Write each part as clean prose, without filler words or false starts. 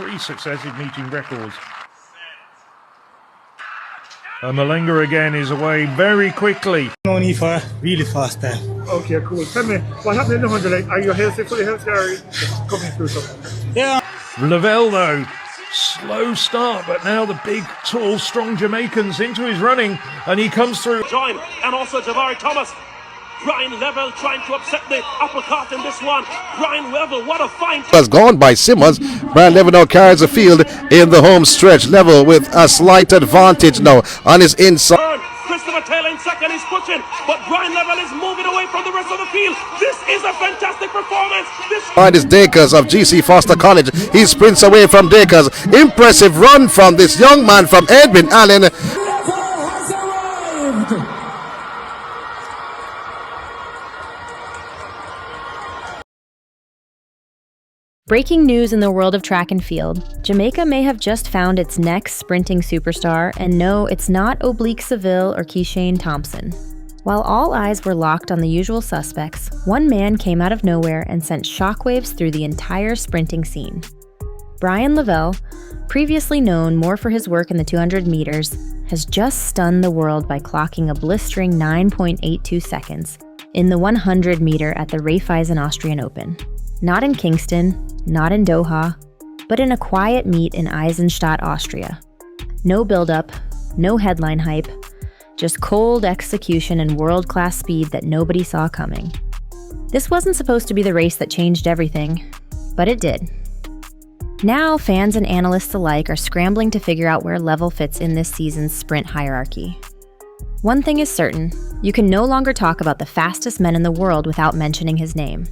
3 successive meeting records. And Malenga again is away very quickly. No need for a really fast time. Okay, cool. Tell me, what happened in the 100? Like, are you healthy, fully healthy, or are you coming through something? Yeah. Levell, though, slow start, but now the big, tall, strong Jamaicans into his running, and he comes through. Join, and also Javari Thomas. Bryan Levell trying to upset the uppercut in this one. Bryan Levell, what a find. Has gone by Simmons. Bryan Levell now carries the field in the home stretch. Levell with a slight advantage now on his inside. Christopher Taylor in second is pushing, but Bryan Levell is moving away from the rest of the field. This is a fantastic performance. Behind is Dakers of GC Foster College. He sprints away from Dakers. Impressive run from this young man from Edwin Allen. Breaking news in the world of track and field. Jamaica may have just found its next sprinting superstar, and no, it's not Oblique Seville or Keishane Thompson. While all eyes were locked on the usual suspects, one man came out of nowhere and sent shockwaves through the entire sprinting scene. Bryan Levell, previously known more for his work in the 200 meters, has just stunned the world by clocking a blistering 9.82 seconds in the 100 meter at the Raiffeisen Austrian Open. Not in Kingston, not in Doha, but in a quiet meet in Eisenstadt, Austria. No build-up, no headline hype, just cold execution and world-class speed that nobody saw coming. This wasn't supposed to be the race that changed everything, but it did. Now, fans and analysts alike are scrambling to figure out where Levell fits in this season's sprint hierarchy. One thing is certain, you can no longer talk about the fastest men in the world without mentioning his name.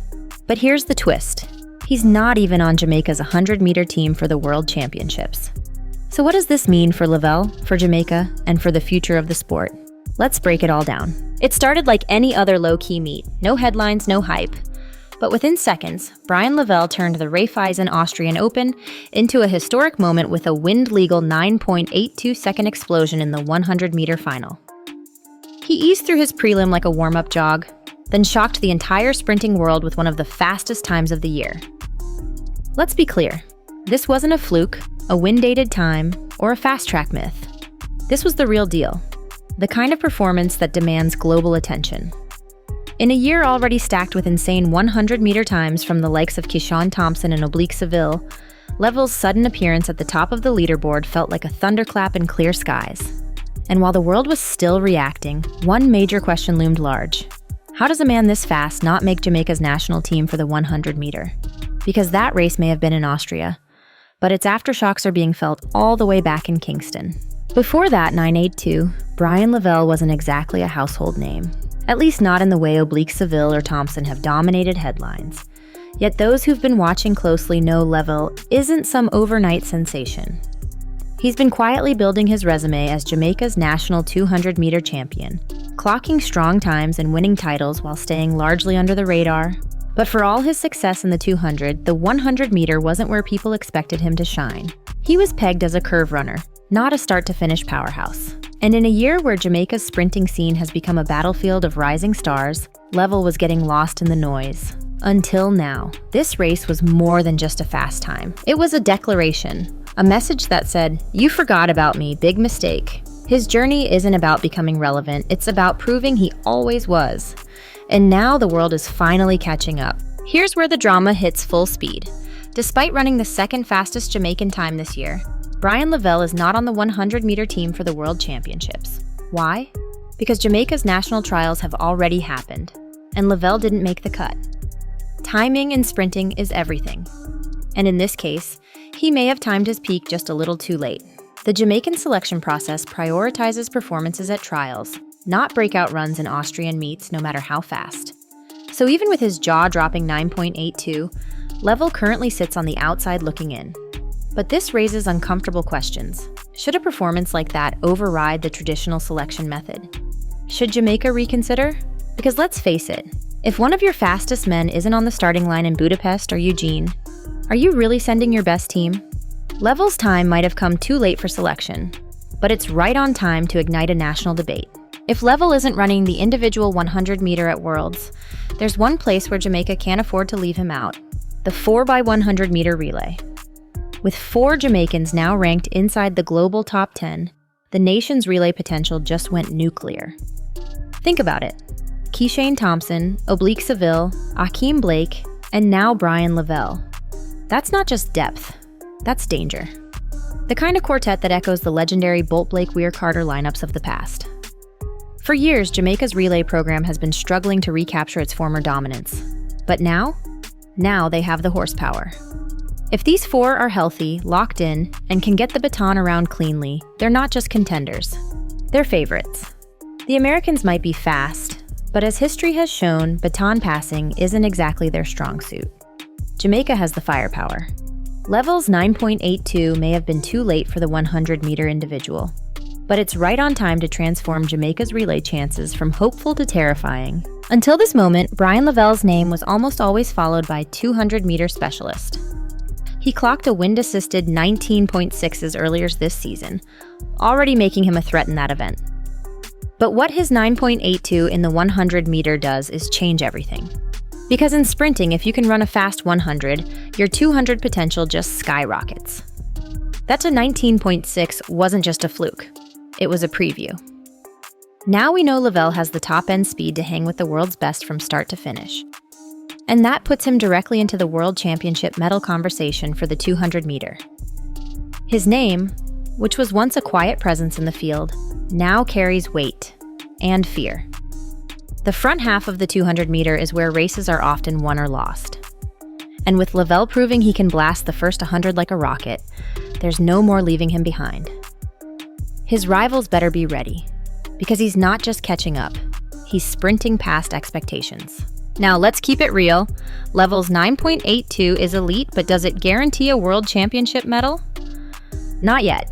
But here's the twist. He's not even on Jamaica's 100-meter team for the World Championships. So what does this mean for Levell, for Jamaica, and for the future of the sport? Let's break it all down. It started like any other low-key meet. No headlines, no hype. But within seconds, Bryan Levell turned the Raiffeisen Austrian Open into a historic moment with a wind-legal 9.82-second explosion in the 100-meter final. He eased through his prelim like a warm-up jog, then shocked the entire sprinting world with one of the fastest times of the year. Let's be clear, this wasn't a fluke, a wind-dated time, or a fast-track myth. This was the real deal, the kind of performance that demands global attention. In a year already stacked with insane 100-meter times from the likes of Keishane Thompson and Oblique Seville, Levell's sudden appearance at the top of the leaderboard felt like a thunderclap in clear skies. And while the world was still reacting, one major question loomed large. How does a man this fast not make Jamaica's national team for the 100-meter? Because that race may have been in Austria, but its aftershocks are being felt all the way back in Kingston. Before that 982, Bryan Levell wasn't exactly a household name, at least not in the way Oblique Seville or Thompson have dominated headlines. Yet those who've been watching closely know Levell isn't some overnight sensation. He's been quietly building his resume as Jamaica's national 200-meter champion, clocking strong times and winning titles while staying largely under the radar. But for all his success in the 200, the 100-meter wasn't where people expected him to shine. He was pegged as a curve runner, not a start-to-finish powerhouse. And in a year where Jamaica's sprinting scene has become a battlefield of rising stars, Levell was getting lost in the noise. Until now, this race was more than just a fast time. It was a declaration. A message that said, "You forgot about me, big mistake." His journey isn't about becoming relevant, it's about proving he always was. And now the world is finally catching up. Here's where the drama hits full speed. Despite running the second fastest Jamaican time this year, Bryan Levell is not on the 100-meter team for the World Championships. Why? Because Jamaica's national trials have already happened, and Levell didn't make the cut. Timing in sprinting is everything. And in this case, he may have timed his peak just a little too late. The Jamaican selection process prioritizes performances at trials, not breakout runs in Austrian meets no matter how fast. So even with his jaw-dropping 9.82, Levell currently sits on the outside looking in. But this raises uncomfortable questions. Should a performance like that override the traditional selection method? Should Jamaica reconsider? Because let's face it, if one of your fastest men isn't on the starting line in Budapest or Eugene, are you really sending your best team? Levell's time might have come too late for selection, but it's right on time to ignite a national debate. If Levell isn't running the individual 100-meter at Worlds, there's one place where Jamaica can't afford to leave him out: the 4x100-meter relay. With 4 Jamaicans now ranked inside the global top 10, the nation's relay potential just went nuclear. Think about it. Keishane Thompson, Oblique Seville, Akeem Blake, and now Bryan Levell. That's not just depth, that's danger. The kind of quartet that echoes the legendary Bolt Blake Weir Carter lineups of the past. For years, Jamaica's relay program has been struggling to recapture its former dominance. But now they have the horsepower. If these 4 are healthy, locked in, and can get the baton around cleanly, they're not just contenders. They're favorites. The Americans might be fast, but as history has shown, baton passing isn't exactly their strong suit. Jamaica has the firepower. Levell's 9.82 may have been too late for the 100-meter individual, but it's right on time to transform Jamaica's relay chances from hopeful to terrifying. Until this moment, Bryan Levell's name was almost always followed by 200-meter specialist. He clocked a wind-assisted 19.6s earlier this season, already making him a threat in that event. But what his 9.82 in the 100-meter does is change everything. Because in sprinting, if you can run a fast 100, your 200 potential just skyrockets. That to 19.6 wasn't just a fluke. It was a preview. Now we know Levell has the top-end speed to hang with the world's best from start to finish. And that puts him directly into the World Championship medal conversation for the 200-meter. His name, which was once a quiet presence in the field, now carries weight and fear. The front half of the 200-meter is where races are often won or lost. And with Levell proving he can blast the first 100 like a rocket, there's no more leaving him behind. His rivals better be ready, because he's not just catching up, he's sprinting past expectations. Now let's keep it real. Levell's 9.82 is elite, but does it guarantee a world championship medal? Not yet.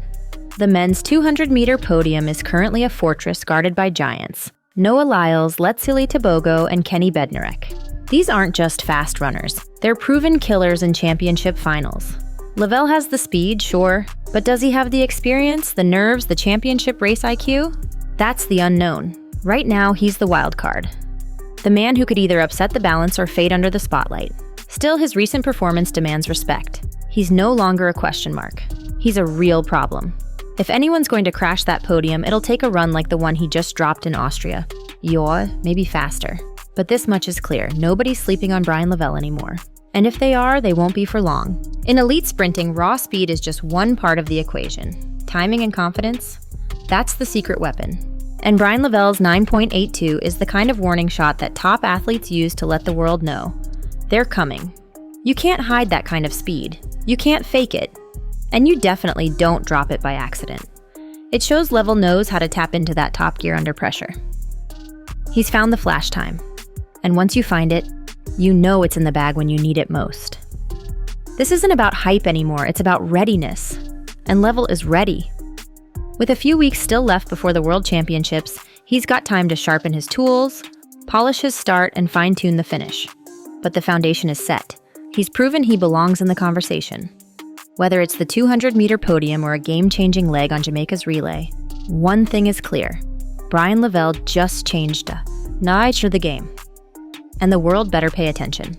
The men's 200-meter podium is currently a fortress guarded by giants. Noah Lyles, Letsili Tebogo, and Kenny Bednarek. These aren't just fast runners. They're proven killers in championship finals. Levell has the speed, sure, but does he have the experience, the nerves, the championship race IQ? That's the unknown. Right now, he's the wild card. The man who could either upset the balance or fade under the spotlight. Still, his recent performance demands respect. He's no longer a question mark. He's a real problem. If anyone's going to crash that podium, it'll take a run like the one he just dropped in Austria. Maybe faster. But this much is clear, nobody's sleeping on Bryan Levell anymore. And if they are, they won't be for long. In elite sprinting, raw speed is just one part of the equation. Timing and confidence, that's the secret weapon. And Bryan Levell's 9.82 is the kind of warning shot that top athletes use to let the world know. They're coming. You can't hide that kind of speed. You can't fake it. And you definitely don't drop it by accident. It shows Levell knows how to tap into that top gear under pressure. He's found the flash time. And once you find it, you know it's in the bag when you need it most. This isn't about hype anymore, it's about readiness. And Levell is ready. With a few weeks still left before the World Championships, he's got time to sharpen his tools, polish his start, and fine-tune the finish. But the foundation is set. He's proven he belongs in the conversation. Whether it's the 200-meter podium or a game-changing leg on Jamaica's relay, one thing is clear. Bryan Levell just changed the game. And the world better pay attention.